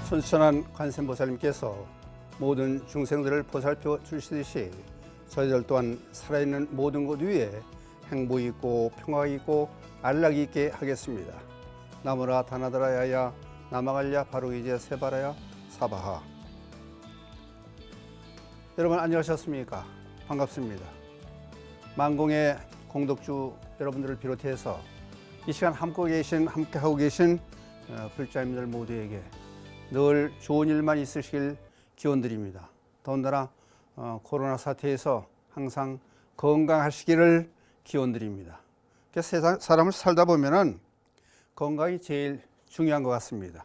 천수천한 관세음보살님께서 모든 중생들을 보살펴 주시듯이 저희들 또한 살아있는 모든 것 위에 행복이 있고 평화가 있고 안락이 있게 하겠습니다. 나무라 다나드라야야 나마갈랴 바로이제 세바라야 사바하. 여러분 안녕하셨습니까? 반갑습니다. 만공의 공덕주 여러분들을 비롯해서 이 시간 함께하고 계신 불자님들 모두에게 늘 좋은 일만 있으시길 기원드립니다. 더군다나 코로나 사태에서 항상 건강하시기를 기원드립니다. 세상 사람을 살다 보면은 건강이 제일 중요한 것 같습니다.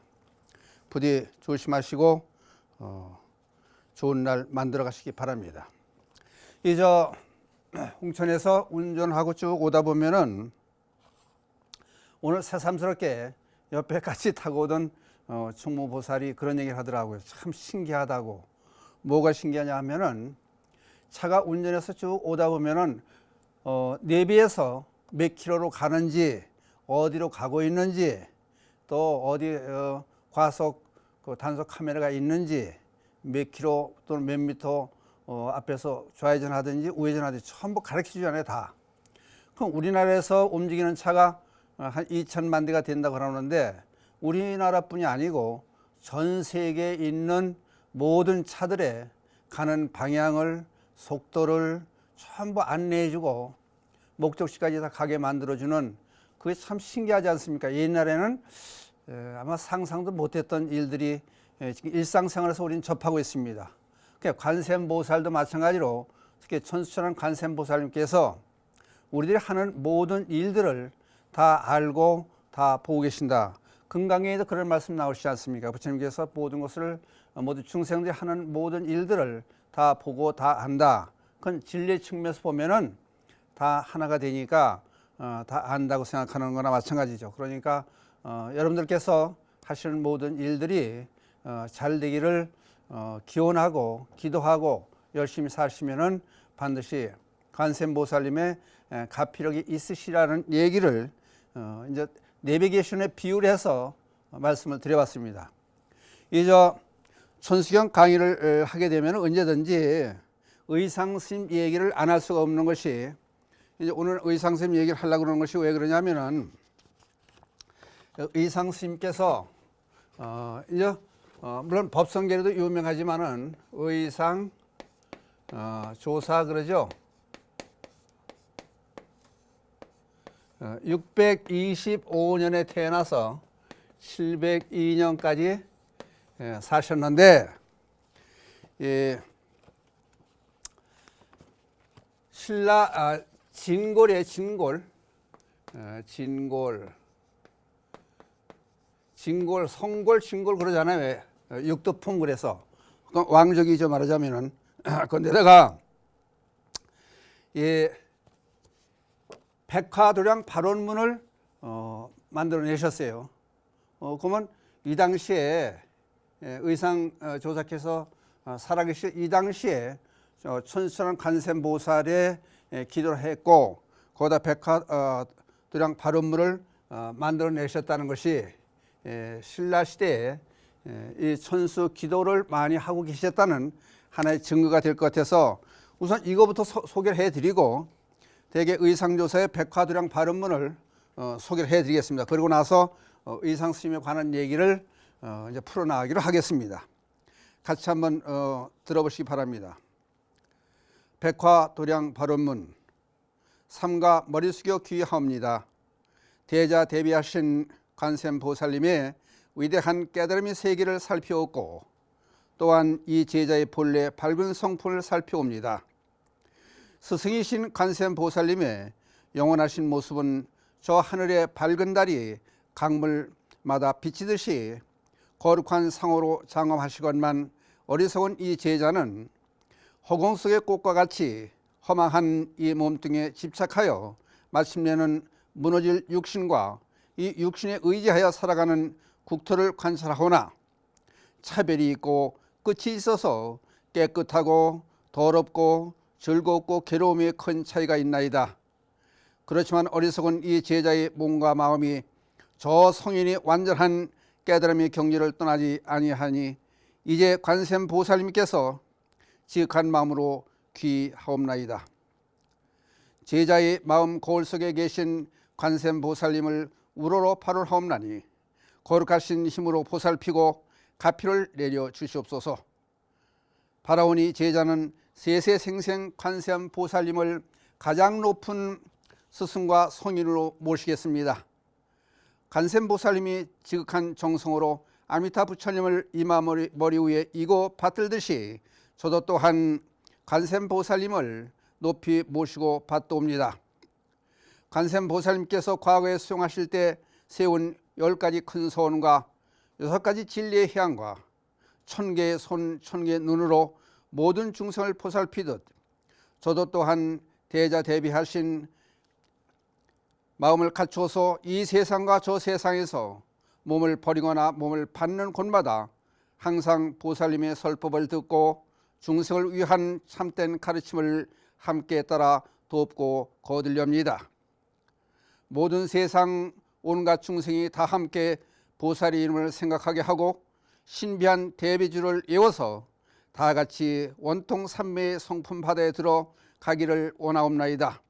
부디 조심하시고 좋은 날 만들어 가시기 바랍니다. 홍천에서 운전하고 쭉 오다 보면은 오늘 새삼스럽게 옆에 같이 타고 오던 충무보살이 그런 얘기를 하더라고요. 참 신기하다고. 뭐가 신기하냐 하면은 차가 운전해서 쭉 오다 보면은 내비에서 몇 킬로로 가는지, 어디로 가고 있는지, 또 어디 과속 단속 카메라가 있는지, 몇 킬로 또는 몇 미터 앞에서 좌회전 하든지 우회전 하든지 전부 가르쳐 주잖아요, 다. 그럼 우리나라에서 움직이는 차가 한 2천만 대가 된다고 그러는데 우리나라뿐이 아니고 전 세계에 있는 모든 차들의 가는 방향을, 속도를 전부 안내해주고 목적지까지 다 가게 만들어주는, 그게 참 신기하지 않습니까? 옛날에는 아마 상상도 못했던 일들이 지금 일상생활에서 우리는 접하고 있습니다. 관세음보살도 마찬가지로 특히 천수천한 관세음보살님께서 우리들이 하는 모든 일들을 다 알고 다 보고 계신다. 금강경에도 그런 말씀 나오시지 않습니까? 부처님께서 모든 것을, 모든 중생들이 하는 모든 일들을 다 보고 다 안다. 그건 진리의 측면에서 보면은 다 하나가 되니까 다 안다고 생각하는 거나 마찬가지죠. 그러니까 여러분들께서 하시는 모든 일들이 잘 되기를 기원하고 기도하고 열심히 사시면은 반드시 관세음보살님의 가피력이 있으시라는 얘기를 이제 내비게이션에 비유해서 말씀을 드려봤습니다. 천수경 강의를 하게 되면 언제든지 의상스님 얘기를 안 할 수가 없는 것이, 이제 오늘 의상스님 얘기를 하려고 그러는 것이 왜 그러냐면은 의상스님께서 물론 법성계에도 유명하지만은 의상 조사 그러죠. 625년에 태어나서 702년까지 사셨는데, 신라 진골이에요. 진골, 성골, 진골 그러잖아요. 육두품 그래서 왕족이죠, 말하자면은. 그런데다가 백화도량 발원문을 만들어내셨어요. 그러면 이 당시에 의상 조사께서 살아계실 이 당시에 천수천한 관세음보살에 기도를 했고 거기다 백화도량 발원문을 만들어내셨다는 것이 신라 시대에 이 천수 기도를 많이 하고 계셨다는 하나의 증거가 될 것 같아서 우선 이거부터 소개를 해드리고 대개 의상조사의 백화도량 발원문을 소개를 해드리겠습니다. 그리고 나서 의상스님에 관한 얘기를 이제 풀어나가기로 하겠습니다. 같이 한번 들어보시기 바랍니다. 백화도량 발원문. 삼가 머리 숙여 귀하옵니다. 대자 대비하신 관세음보살님의 위대한 깨달음의 세계를 살펴오고 또한 이 제자의 본래 밝은 성품을 살펴옵니다. 스승이신 관세음보살님의 영원하신 모습은 저 하늘의 밝은 달이 강물마다 비치듯이 거룩한 상호로 장엄하시건만 어리석은 이 제자는 허공 속의 꽃과 같이 허망한 이 몸뚱이에 집착하여 마침내는 무너질 육신과 이 육신에 의지하여 살아가는 국토를 관찰하오나 차별이 있고 끝이 있어서 깨끗하고 더럽고 즐겁고 괴로움이 큰 차이가 있나이다. 그렇지만 어리석은 이 제자의 몸과 마음이 저 성인이 완전한 깨달음의 경지를 떠나지 아니하니 이제 관세음보살님께서 지극한 마음으로 귀하옵나이다. 제자의 마음 거울 속에 계신 관세음보살님을 우러러 발언하옵나니 거룩하신 힘으로 보살피고 가피를 내려 주시옵소서. 바라오니 제자는 세세생생 관세음보살님을 가장 높은 스승과 성인으로 모시겠습니다. 관세음보살님이 지극한 정성으로 아미타 부처님을 이마머리 위에 이고 받들듯이 저도 또한 관세음보살님을 높이 모시고 받도옵니다. 관세음보살님께서 과거에 수용하실 때 세운 10가지 큰 소원과 6가지 진리의 향과 1000개의 손 1000개의 눈으로 모든 중생을 보살피듯 저도 또한 대자대비하신 마음을 갖추어서 이 세상과 저 세상에서 몸을 버리거나 몸을 받는 곳마다 항상 보살님의 설법을 듣고 중생을 위한 참된 가르침을 함께 따라 돕고 거들렵니다. 모든 세상 온갖 중생이 다 함께 보살의 이름을 생각하게 하고 신비한 대비주를 외워서 다 같이 원통 삼매의 성품 바다에 들어 가기를 원하옵나이다.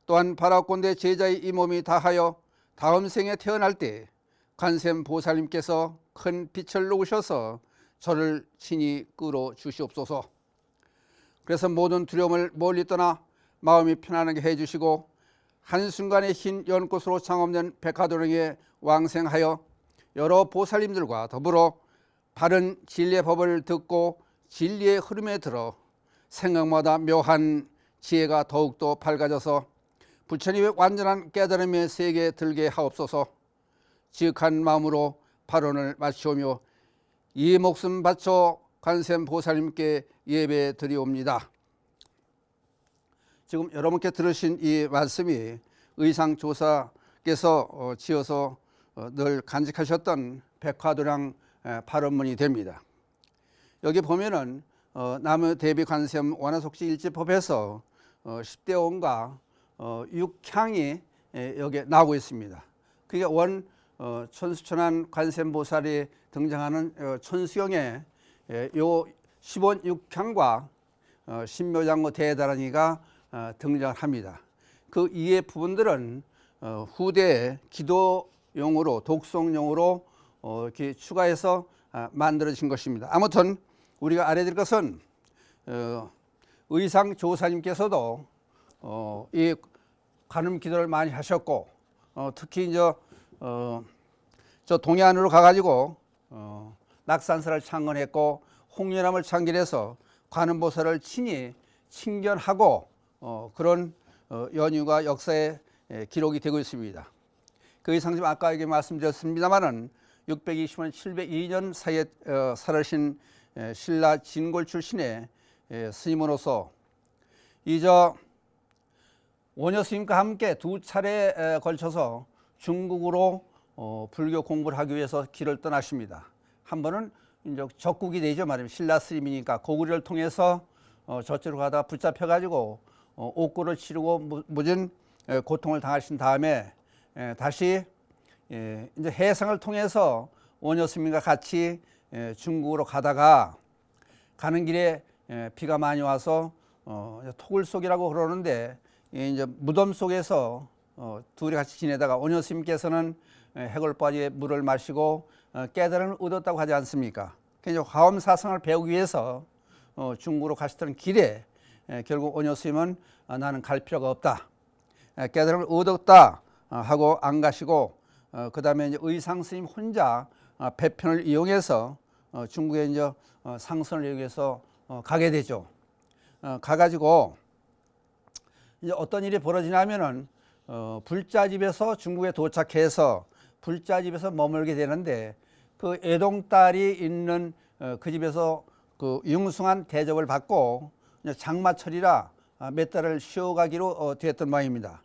또한 바라건대 제자의 이 몸이 다하여 다음 생에 태어날 때 관세음보살님께서 큰 빛을 놓으셔서 저를 친히 끌어 주시옵소서. 그래서 모든 두려움을 멀리 떠나 마음이 편안하게 해주시고 한순간에 흰 연꽃으로 장엄된 백화도령에 왕생하여 여러 보살님들과 더불어 바른 진리의 법을 듣고 진리의 흐름에 들어 생각마다 묘한 지혜가 더욱더 밝아져서 부처님의 완전한 깨달음의 세계에 들게 하옵소서. 지극한 마음으로 발언을 마치오며 이 목숨 바쳐 관세음보살님께 예배 드리옵니다. 지금 여러분께 들으신 이 말씀이 의상조사께서 지어서 늘 간직하셨던 백화도량 발언문이 됩니다. 여기 보면은 나무대비관세음 원화속시 일지법에서 10대 원과 6향이 여기에 나오고 있습니다. 그게 원 천수천안 관세음보살이 등장하는 천수경에 요 10원 6향과 신묘장구 대다란이가 등장합니다. 그 이해 부분들은 후대에 기도용으로 독송용으로 이렇게 추가해서 만들어진 것입니다. 아무튼 우리가 알아야 될 것은 의상조사님께서도 이 관음 기도를 많이 하셨고 특히 이제 저 동해안으로 가가지고 낙산사를 창건했고 홍련암을 창건해서 관음보살을 친히 친견하고 그런 연유가 역사에 기록이 되고 있습니다. 그 이상 좀 아까 얘기 말씀드렸습니다만은 620년 702년 사이에 살아신 신라 진골 출신의 스님으로서 이저 원효 스님과 함께 두 차례에 걸쳐서 중국으로 불교 공부를 하기 위해서 길을 떠나십니다. 한 번은 이제 적국이 되죠. 말하면 신라 스님이니까 고구려를 통해서 저쪽으로 가다가 붙잡혀 가지고 옥고를 치르고 무진 고통을 당하신 다음에 다시 이제 해상을 통해서 원효 스님과 같이 중국으로 가다가 가는 길에 비가 많이 와서 토굴 속이라고 그러는데 이제 무덤 속에서 둘이 같이 지내다가 원효 스님께서는 해골바지에 물을 마시고 깨달음을 얻었다고 하지 않습니까? 그래서 화엄사상을 배우기 위해서 중국으로 가시던 길에 결국 원효 스님은 나는 갈 필요가 없다, 깨달음을 얻었다 하고 안 가시고 그 다음에 이제 의상 스님 혼자 배편을 이용해서 중국에 이제 상선을 이용해서 가게 되죠. 가가지고 이제 어떤 일이 벌어지냐면은 불자집에서 중국에 도착해서 불자집에서 머물게 되는데 그 애동딸이 있는 그 집에서 그 융숭한 대접을 받고 장마철이라 몇 달을 쉬어가기로 되었던 모양입니다.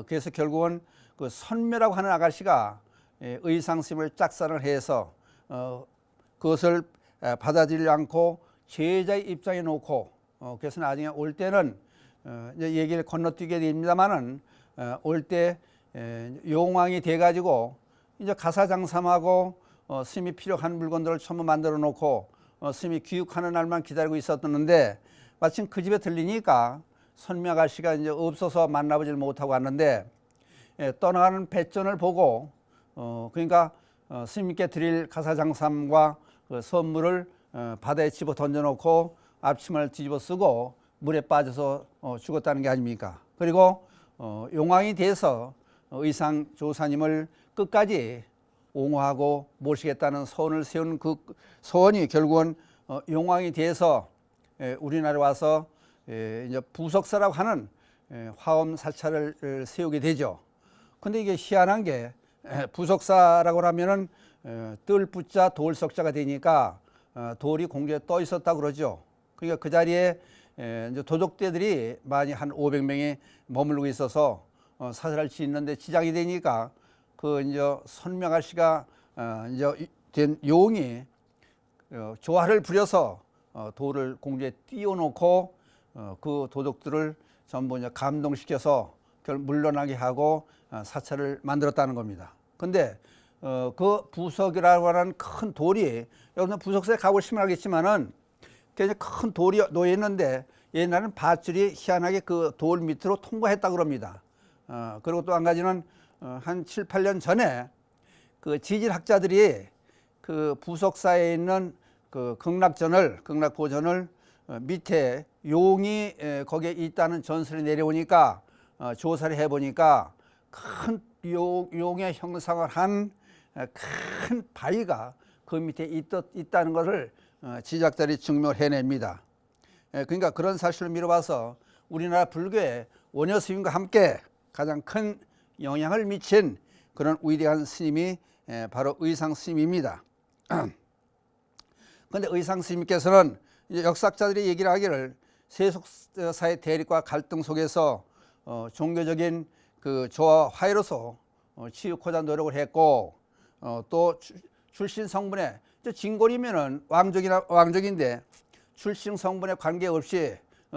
그래서 결국은 그 선묘라고 하는 아가씨가 의상스님을 짝사랑을 해서 그것을 받아들이지 않고 제자의 입장에 놓고 그래서 나중에 올 때는 이제 얘기를 건너뛰게 됩니다만은 올 때 용왕이 돼가지고 이제 가사장삼하고 스님이 필요한 물건들을 전부 만들어 놓고 스님이 귀국하는 날만 기다리고 있었는데 마침 그 집에 들리니까 선미 아가씨가 이제 없어서 만나보질 못하고 왔는데 떠나가는 배전을 보고 그러니까 스님께 드릴 가사장삼과 그 선물을 바다에 집어 던져놓고 앞치마를 뒤집어 쓰고 물에 빠져서 죽었다는 게 아닙니까? 그리고 용왕이 돼서 의상 조사님을 끝까지 옹호하고 모시겠다는 소원을 세운 그 소원이 결국은 용왕이 돼서 우리나라에 와서 이제 부석사라고 하는 화엄 사찰을 세우게 되죠. 근데 이게 희한한 게 부석사라고 하면은 뜰부자 돌석자가 되니까 돌이 공중에 떠 있었다 그러죠. 그러니까 그 자리에 이제 도적대들이 많이 한 500명이 머물고 있어서 사찰을 짓는데 지장이 되니까 그 이제 선미 아가씨가 이제 된 용이 조화를 부려서 돌을 공중에 띄워놓고 그 도적들을 전부 이제 감동시켜서 물러나게 하고 사찰을 만들었다는 겁니다. 근데 그 부석이라고 하는 큰 돌이 여러분 부석사에 가보시면 알겠지만은 굉장히 큰 돌이 놓여 있는데 옛날에는 밧줄이 희한하게 그 돌 밑으로 통과했다 그럽니다. 그리고 또 한 가지는 한 7, 8년 전에 그 지질학자들이 그 부석사에 있는 그 극락보전을 밑에 용이 거기에 있다는 전설이 내려오니까 조사를 해보니까 큰 용의 형상을 한 큰 바위가 그 밑에 있다는 것을 지질학자들이 증명을 해냅니다. 그러니까 그런 사실을 미뤄봐서 우리나라 불교의 원효 스님과 함께 가장 큰 영향을 미친 그런 위대한 스님이 바로 의상 스님입니다. 그런데 의상 스님께서는 이제 역사학자들이 얘기를 하기를 세속사의 대립과 갈등 속에서 종교적인 그 조화 화해로서 치유코자 노력을 했고 또 출신 성분에 진골이면은 왕족인데 출신 성분에 관계없이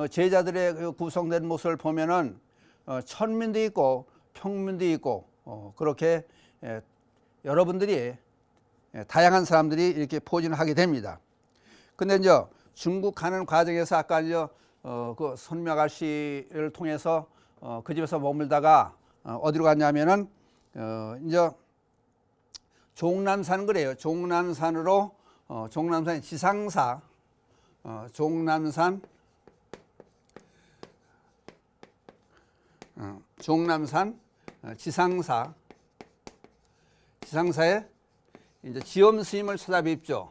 제자들의 구성된 모습을 보면은 천민도 있고 평민도 있고 그렇게 여러분들이 다양한 사람들이 이렇게 포진을 하게 됩니다. 근데 이제 중국 가는 과정에서 아까 이제 그 선미 아가씨를 통해서 그 집에서 머물다가 어디로 갔냐면은 이제 종남산 그래요. 종남산으로 종남산 지상사 종남산 지상사에 이제 지엄 스님을 찾아뵙죠.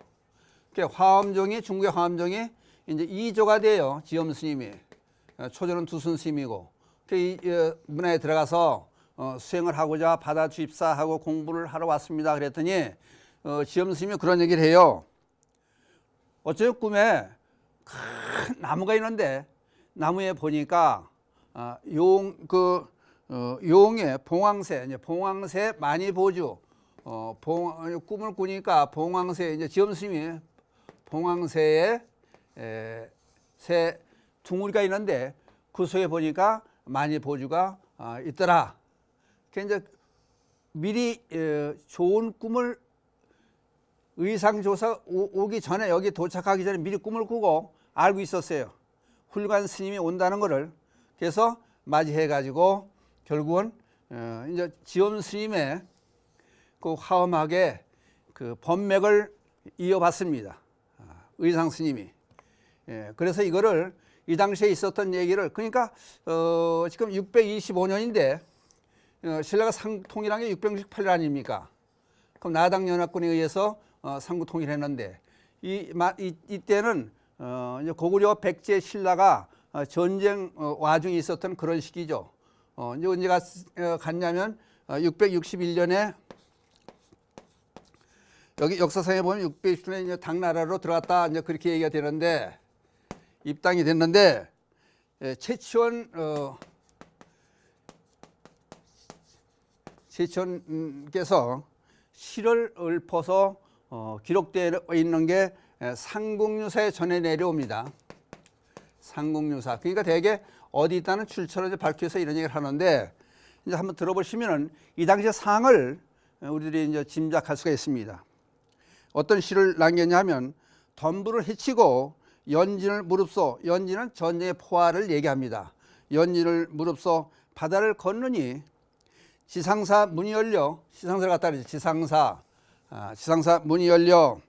화엄종이 중국의 화엄종이 이제 2조가 돼요. 지엄 스님이 초조는 두순 스님이고 이 문화에 들어가서 수행을 하고자 바다 주입사하고 공부를 하러 왔습니다. 그랬더니 지엄 스님이 그런 얘기를 해요. 어쩌면 꿈에 큰 나무가 있는데 나무에 보니까 용의 봉황새 많이 보주 꿈을 꾸니까 봉황새 이제 지엄 스님이 봉황새에 새 둥우리가 있는데 그 속에 보니까 많이 보주가 있더라. 이제 미리 좋은 꿈을 의상조사 오기 전에 여기 도착하기 전에 미리 꿈을 꾸고 알고 있었어요. 훌륭한 스님이 온다는 것을. 그래서 맞이해 가지고 결국은 이제 지엄 스님의 그 화엄하게 그 법맥을 이어받습니다. 의상 스님이. 그래서 이거를 이 당시에 있었던 얘기를 그러니까 지금 625년인데 신라가 상통일한 게 668년 아닙니까? 그럼 나당연합군에 의해서 상구통일을 했는데 이때는 이제 고구려 백제 신라가 전쟁 와중에 있었던 그런 시기죠. 이제 언제가 갔냐면 661년에 여기 역사상에 보면 660년에 이제 당나라로 들어갔다 이제 그렇게 얘기가 되는데 입당이 됐는데 최치원께서 시를 읊어서 기록되어 있는 게 상국유사에 전해 내려옵니다. 상국유사. 그러니까 대개 어디 있다는 출처를 이제 밝혀서 이런 얘기를 하는데 이제 한번 들어보시면은 이 당시의 상을 우리들이 이제 짐작할 수가 있습니다. 어떤 시를 남겼냐면 덤불을 헤치고 연진을 무릅써, 연진은 전쟁의 포화를 얘기합니다. 연진을 무릅써 바다를 건너니 지상사 문이 열려, 지상사를 갖다 그러지. 지상사 문이 열려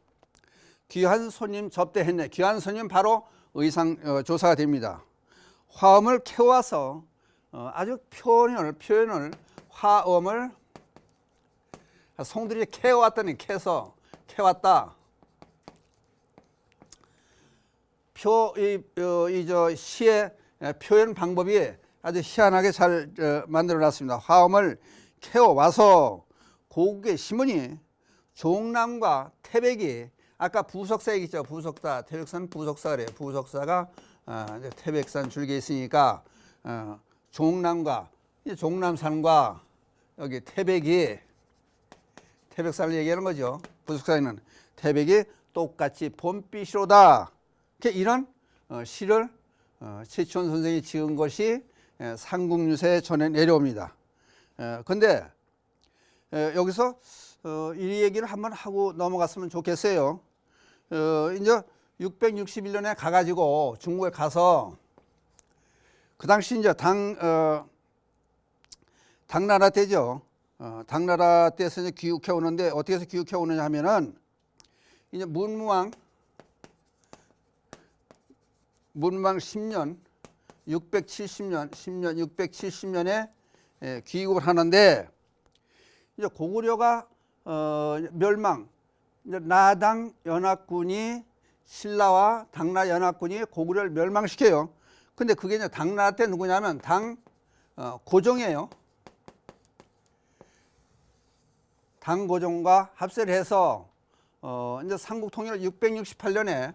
귀한 손님 접대했네. 귀한 손님 바로 의상 조사가 됩니다. 화엄을 캐와서 아주 표현을 화엄을 송들이 캐왔더니 캐왔다. 시의 표현 방법이 아주 희한하게 잘 만들어 놨습니다. 화엄을 캐와서 고국에 심으니 종남과 태백이 아까 부석사 얘기죠. 부석사, 태백산 부석사 그래요. 부석사가 태백산 줄기에 있으니까 종남산과 여기 태백이 태백산을 얘기하는 거죠. 부석사에는 태백이 똑같이 봄빛이로다. 이런 시를 최치원 선생이 지은 것이 삼국유세에 전해 내려옵니다. 근데 여기서 이 얘기를 한번 하고 넘어갔으면 좋겠어요. 이제 661년에 가가지고 중국에 가서 그 당시 이제 당나라 때죠. 당나라 때에서 이제 귀국해 오는데 어떻게 해서 귀국해 오느냐 하면은 이제 문무왕 10년 670년에 귀국을 하는데 이제 고구려가 멸망, 이제 나당 연합군이 신라와 당나라 연합군이 고구려를 멸망시켜요. 근데 그게 이제 당나라 때 누구냐면 고종이에요. 당고종과 합세를 해서 이제 삼국통일을 668년에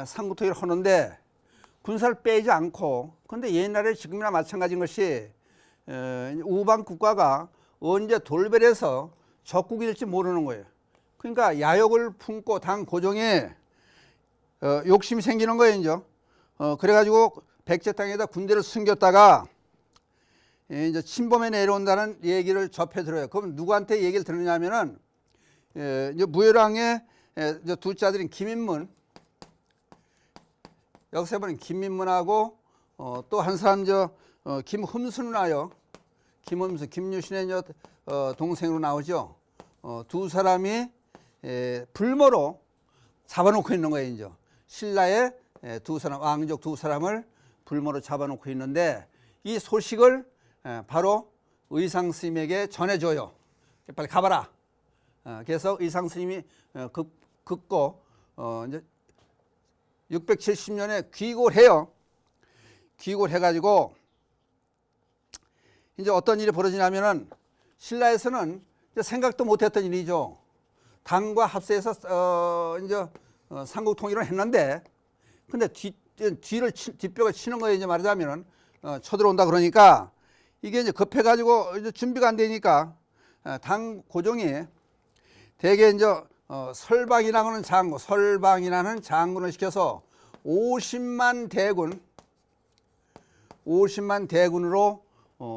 삼국통일을 하는데 군사를 빼지 않고, 근데 옛날에 지금이나 마찬가지인 것이 우방 국가가 언제 돌변해서 적국이 될지 모르는 거예요. 그러니까 야욕을 품고 당 고종에 욕심이 생기는 거예요. 이제 그래가지고 백제 땅에다 군대를 숨겼다가 이제 침범해 내려온다는 얘기를 접해 들어요. 그럼 누구한테 얘기를 들으냐면은 이제 무열왕의 둘째 아들인 김인문, 역사에 보면 김인문하고 또 한 사람 김흠순 나요. 김흠순, 김유신의 동생으로 나오죠. 두 사람이 불모로 잡아놓고 있는 거예요. 이제 신라의 두 사람, 왕족 두 사람을 불모로 잡아놓고 있는데 이 소식을 바로 의상 스님에게 전해줘요. 빨리 가봐라. 그래서 의상 스님이 긋고 이제 670년에 귀국을 해요. 귀국을 해가지고 이제 어떤 일이 벌어지냐면은 신라에서는 이제 생각도 못했던 일이죠. 당과 합세해서 이제 삼국 통일을 했는데, 근데 뒷벽을 치는 거예요. 이제 말하자면은 쳐들어온다 그러니까 이게 이제 급해가지고 이제 준비가 안 되니까 당 고종이 대개 이제 설방이라는 장군을 시켜서 50만 대군으로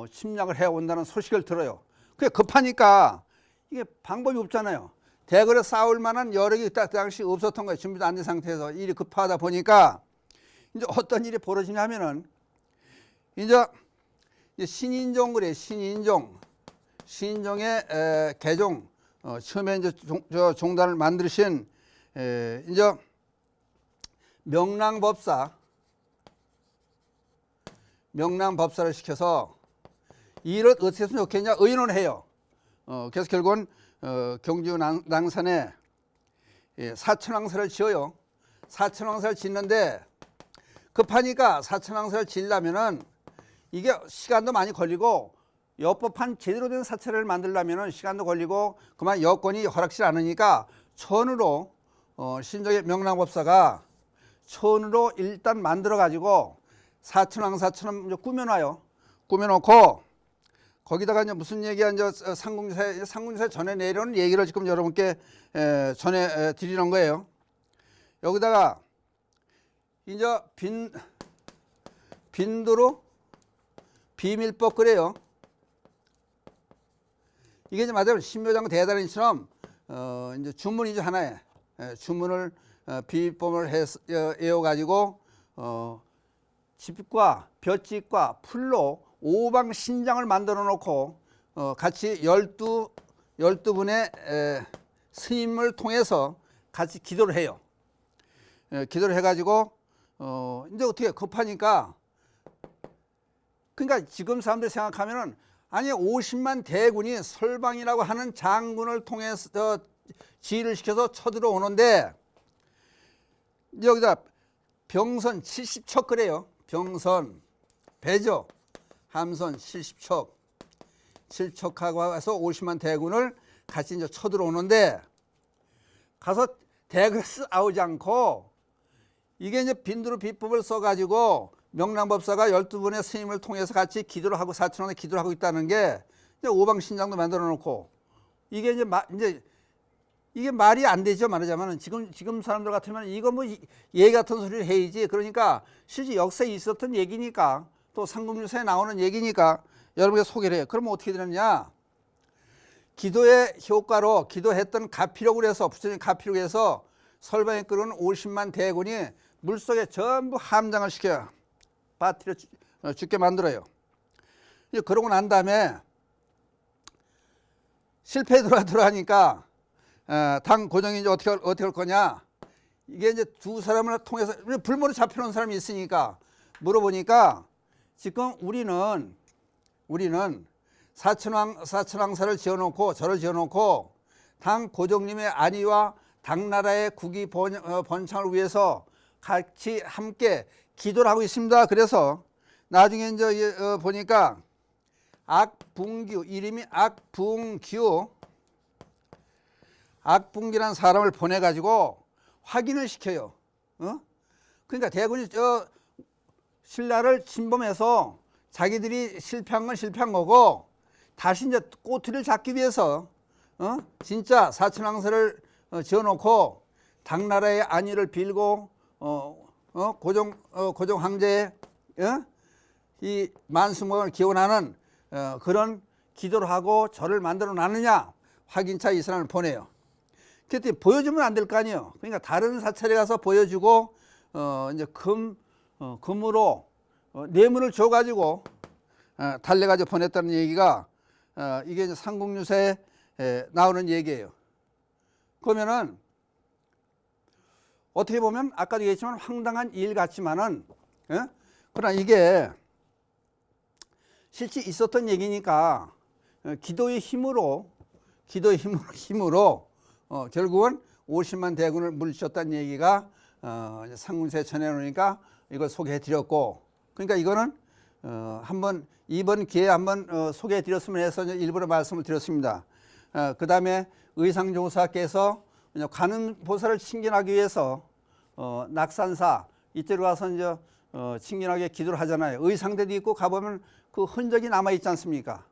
침략을 해온다는 소식을 들어요. 그게 급하니까 이게 방법이 없잖아요. 대거에 싸울 만한 여력이 그 당시 없었던 거예요. 준비도 안 된 상태에서 일이 급하다 보니까 이제 어떤 일이 벌어지냐면은 이제 신인종 그래. 신인종의 개종 처음에 이제 종단을 만드신 이제 명랑법사를 시켜서 일을 어떻게 했으면 좋겠냐 의논을 해요. 그래서 결국은 경주 낭산에 사천왕사를 지어요. 사천왕사를 짓는데 급하니까 사천왕사를 지으려면은 이게 시간도 많이 걸리고 여법한 제대로 된 사찰을 만들려면 시간도 걸리고 그만 여건이 허락치 않으니까 천으로 신종의 명랑법사가 천으로 일단 만들어 가지고 사천왕사처럼 꾸며놔요. 꾸며놓고 거기다가 이제 무슨 얘기야 이제 삼국유세 전해 내려오는 얘기를 지금 여러분께 전해 드리는 거예요. 여기다가 이제 빈도로 비밀법 그래요. 이게 이제 말하자면 신묘장 대단인처럼 이제 주문이죠, 하나에. 주문을 비법을 외워가지고 집과 볏짚과 풀로 오방신장을 만들어 놓고 같이 12분의 스님을 통해서 같이 기도를 해요. 기도를 해가지고 이제 어떻게 급하니까, 그러니까 지금 사람들이 생각하면은 아니 50만 대군이 설방이라고 하는 장군을 통해서 지휘를 시켜서 쳐들어오는데, 여기다 병선 70척 그래요. 병선 배죠. 함선 70척 7척하고 와서 50만 대군을 같이 이제 쳐들어오는데, 가서 대군을 싸우지 않고 이게 이제 빈두르 비법을 써가지고 명랑법사가 12분의 스님을 통해서 같이 기도를 하고 사천왕에 기도를 하고 있다는 게 이제 오방신장도 만들어 놓고, 이게 이제 이게 말이 안 되죠. 말하자면 지금 사람들 같으면 이거 뭐 얘기 같은 소리를 해야지. 그러니까 실제 역사에 있었던 얘기니까, 또 삼국유사에 나오는 얘기니까 여러분께 소개를 해요. 그러면 어떻게 되느냐? 기도의 효과로 기도했던 가피력을 해서, 부처님 가피력을 해서 설방에 끓은 50만 대군이 물속에 전부 함장을 시켜요. 빠뜨려 죽게 만들어요. 이제 그러고 난 다음에 실패에 들어가니까 당 고정이 이제 어떻게 할 거냐? 이게 이제 두 사람을 통해서 불모로 잡혀놓은 사람이 있으니까 물어보니까, 지금 우리는 사천왕사를 지어놓고 절을 지어놓고 당 고정님의 안위와 당나라의 국위 번창을 위해서 같이 함께 기도를 하고 있습니다. 그래서 나중에 이제 보니까 악붕규, 이름이 악붕기라는 사람을 보내가지고 확인을 시켜요. 그러니까 대군이 신라를 침범해서 자기들이 실패한 건 실패한 거고, 다시 이제 꼬투리를 잡기 위해서 진짜 사천왕사를 지어놓고 당나라의 안위를 빌고 고종 황제의 이 만수목을 기원하는 그런 기도를 하고 절을 만들어 놨느냐, 확인차 이 사람을 보내요. 그때 보여주면 안 될 거 아니에요. 그러니까 다른 사찰에 가서 보여주고 이제 금으로 뇌물을 줘가지고 달래가지고 보냈다는 얘기가 이게 이제 삼국유사에 나오는 얘기예요. 그러면은 어떻게 보면 아까도 얘기했지만 황당한 일 같지만은, 그러나 이게 실제 있었던 얘기니까 기도의 힘으로 결국은 50만 대군을 물리쳤다는 얘기가 삼국유사에 전해놓으니까 이걸 소개해 드렸고, 그러니까 이거는 한번 이번 기회에 한번 소개해 드렸으면 해서 일부러 말씀을 드렸습니다. 그 다음에 의상조사께서 관음보살을 칭견하기 위해서 낙산사 이때로 가서 이제 칭견하게 기도를 하잖아요. 의상대도 있고 가보면 그 흔적이 남아 있지 않습니까?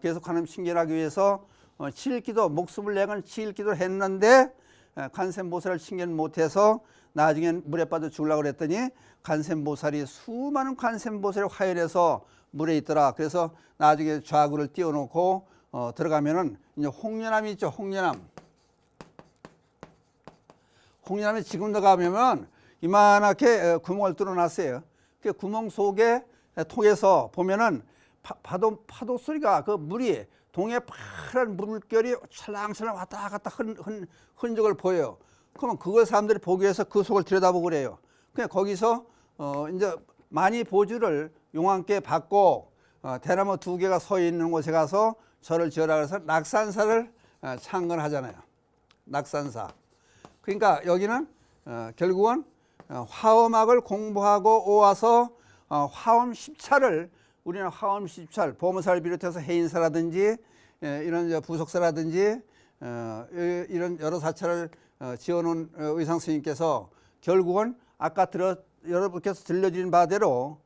그래서 관음 칭견하기 위해서 7일기도, 목숨을 내건 7일기도를 했는데 관세음보살을 칭견 못해서 나중엔 물에 빠져 죽으려고 그랬더니 관세음보살이 수많은 관세음보살이 화열해서 물에 있더라. 그래서 나중에 좌구를 띄워놓고 들어가면은 이제 홍련암이 있죠. 홍련암에 지금도 가면 이만하게 구멍을 뚫어놨어요. 그 구멍 속에 통해서 보면은 파도 소리가, 그 물이 동해 파란 물결이 찰랑찰랑 왔다 갔다 흔적을 보여요. 그러면 그걸 사람들이 보기 위해서 그 속을 들여다보고 그래요. 그냥 거기서 이제 많이 보주를 용왕께 받고 대나무 2개가 서 있는 곳에 가서 절을 지어라 그래서 낙산사를 창건하잖아요. 낙산사. 그러니까 여기는 결국은 화엄학을 공부하고 와서 화엄 10차를, 우리는 화엄 10차를 보모사를 비롯해서 해인사라든지 이런 부속사라든지 이런 여러 사찰을 지어놓은 의상 스님께서 결국은 아까 여러분께서 들려드린 바대로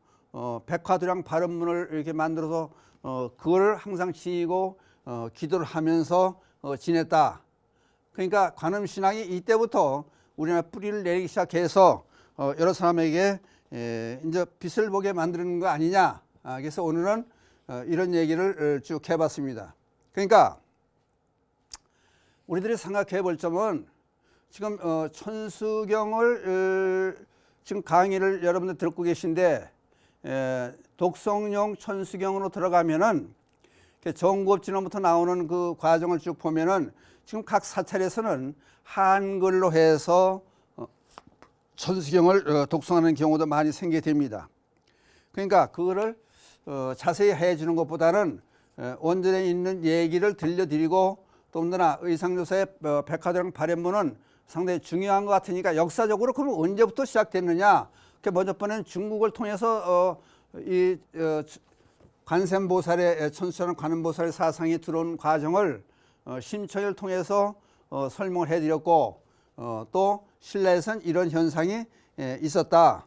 백화두량 발음문을 이렇게 만들어서 그거를 항상 지니고 기도를 하면서 지냈다. 그러니까 관음신앙이 이때부터 우리나라 뿌리를 내리기 시작해서 여러 사람에게 이제 빛을 보게 만드는 거 아니냐. 그래서 오늘은 이런 얘기를 쭉 해봤습니다. 그러니까 우리들이 생각해 볼 점은 지금 천수경을 지금 강의를 여러분들 듣고 계신데 독성용 천수경으로 들어가면은 정구업진흥부터 나오는 그 과정을 쭉 보면은 지금 각 사찰에서는 한글로 해서 천수경을 독송하는 경우도 많이 생기게 됩니다. 그러니까 그거를 자세히 해주는 것보다는 원전에 있는 얘기를 들려드리고 더군다나 의상조사의 백화점 발현문은 상당히 중요한 것 같으니까 역사적으로 그럼 언제부터 시작됐느냐? 먼저 번에는 중국을 통해서 관세음보살의 천수하는 관음보살의 사상이 들어온 과정을 심처를 통해서 설명을 해드렸고 또 신라에서는 이런 현상이 있었다.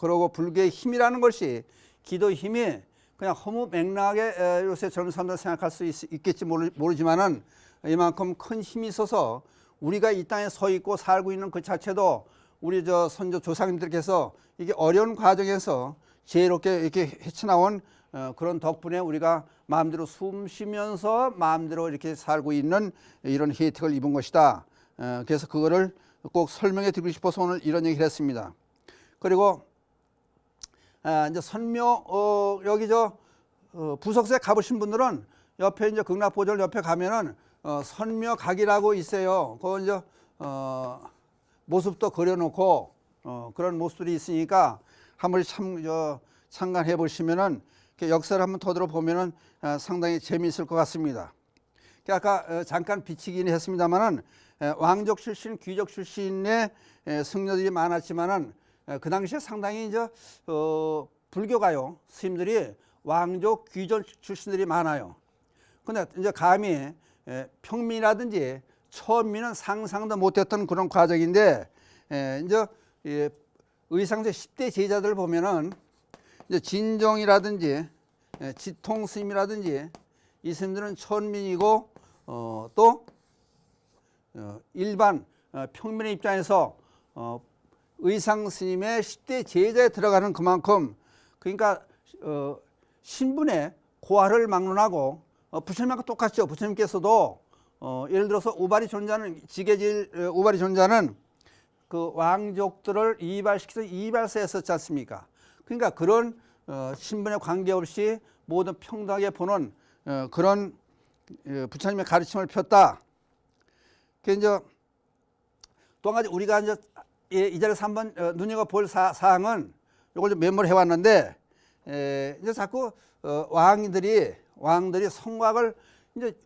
그리고 불교의 힘이라는 것이 기도 힘이 그냥 허무 맥락에 요새 젊은 사람들 생각할 수 있겠지 모르지만은 이만큼 큰 힘이 있어서 우리가 이 땅에 서 있고 살고 있는 그 자체도 우리 저 선조 조상님들께서 이게 어려운 과정에서 지혜롭게 이렇게 헤쳐나온 그런 덕분에 우리가 마음대로 숨 쉬면서 마음대로 이렇게 살고 있는 이런 혜택을 입은 것이다. 그래서 그거를 꼭 설명해 드리고 싶어서 오늘 이런 얘기를 했습니다. 그리고 이제 선묘 여기 저 부석사에 가보신 분들은 옆에 이제 극락보절 옆에 가면은 선묘각이라고 있어요. 그 이제 모습도 그려놓고 그런 모습들이 있으니까 한번 참관해 보시면은 역사를 한번 더 들어보면은 상당히 재미있을 것 같습니다. 아까 잠깐 비치긴 했습니다만은 왕족 출신, 귀족 출신의 승려들이 많았지만은 그 당시에 상당히 이제 불교가요 스님들이 왕족, 귀족 출신들이 많아요. 근데 이제 감히 평민이라든지 천민은 상상도 못했던 그런 과정인데 이제 의상제 10대 제자들 보면은 이제 진정이라든지 지통 스님이라든지 이 스님들은 천민이고 또 일반 평민의 입장에서 의상 스님의 10대 제자에 들어가는 그만큼 그러니까 신분의 고하를 막론하고 부처님하고 똑같죠. 부처님께서도 예를 들어서 우발이 존자는 지계질 우발이 존자는 그 왕족들을 이발시켜서 이발사에 썼지 않습니까? 그러니까 그런 신분에 관계없이 모든 평등하게 보는 그런 부처님의 가르침을 폈다. 그 이제 또 한 가지 우리가 이제 이 자리에서 한번 눈여겨볼 사항은 이걸 좀 메모를 해왔는데 이제 자꾸 왕들이 성곽을 이제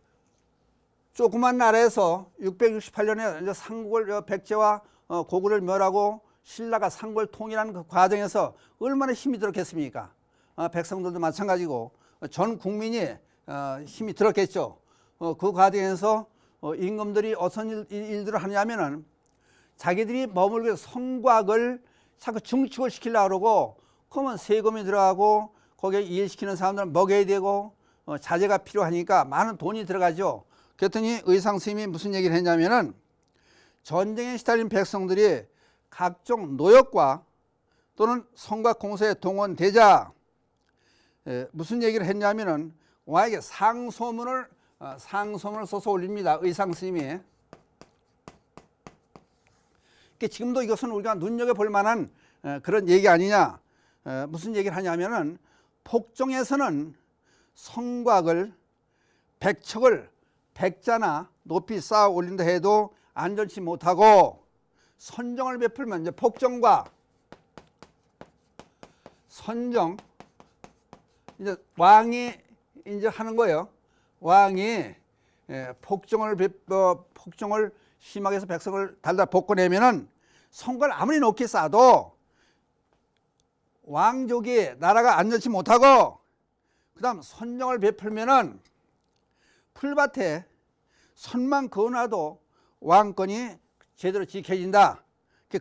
조그만 나라에서 668년에 이제 상국을 백제와 고구려를 멸하고 신라가 상국을 통일하는 그 과정에서 얼마나 힘이 들었겠습니까? 백성들도 마찬가지고 전 국민이 힘이 들었겠죠. 그 과정에서 임금들이 어떤 일들을 하냐면은 자기들이 머물고 성곽을 자꾸 증축을 시키려고 그러고 그러면 세금이 들어가고 거기에 일시키는 사람들은 먹여야 되고 자재가 필요하니까 많은 돈이 들어가죠. 그랬더니 의상 스님이 무슨 얘기를 했냐면은 전쟁에 시달린 백성들이 각종 노역과 또는 성곽 공사에 동원되자 무슨 얘기를 했냐면은 왕에게 상소문을 써서 올립니다. 의상 스님이. 지금도 이것은 우리가 눈여겨볼 만한 그런 얘기 아니냐. 무슨 얘기를 하냐면은 폭정에서는 성곽을 백척을 백자나 높이 쌓아 올린다 해도 안전치 못하고 선정을 베풀면 이제 폭정과 선정 이제 왕이 이제 하는 거예요. 왕이 폭정을 심하게 해서 백성을 달달 볶아내면은 성곽을 아무리 높게 쌓아도 왕족이 나라가 안전치 못하고 그다음 선정을 베풀면은 풀밭에 선만 그어놔도 왕권이 제대로 지켜진다.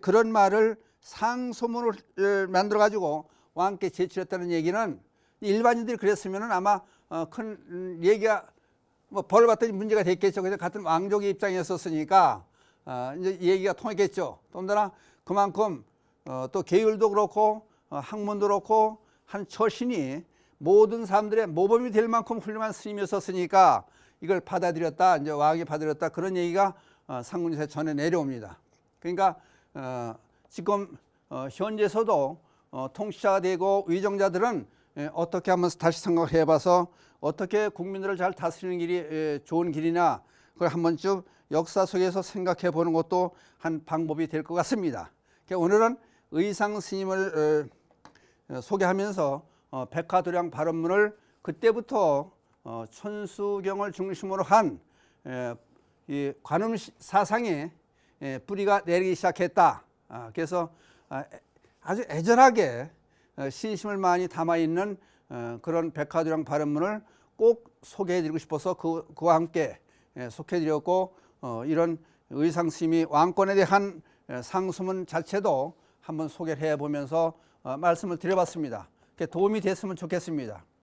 그런 말을 상소문을 만들어 가지고 왕께 제출했다는 얘기는 일반인들이 그랬으면은 아마 큰 얘기가 뭐 벌을 받더니 문제가 됐겠죠. 그래서 같은 왕족의 입장이었으니까 이제 얘기가 통했겠죠. 더군다나 그만큼 또 계율도 그렇고 학문도 그렇고 한 처신이 모든 사람들의 모범이 될 만큼 훌륭한 스님이었으니까 이걸 받아들였다, 이제 왕이 받아들였다 그런 얘기가 상문에서 전해 내려옵니다. 그러니까 지금 현재서도 통치자가 되고 위정자들은 어떻게 한번 다시 생각해봐서 어떻게 국민들을 잘 다스리는 길이 좋은 길이냐 그걸 한 번쯤 역사 속에서 생각해 보는 것도 한 방법이 될 것 같습니다. 오늘은 의상 스님을 소개하면서 백화도량 발언문을 그때부터 천수경을 중심으로 한 이 관음 사상의 뿌리가 내리기 시작했다. 그래서 아주 애절하게 신심을 많이 담아 있는 그런 백화도량 발언문을 꼭 소개해드리고 싶어서 그와 함께 소개해드렸고 이런 의상 스님이 왕권에 대한 상소문 자체도 한번 소개를 해보면서 말씀을 드려봤습니다. 도움이 됐으면 좋겠습니다.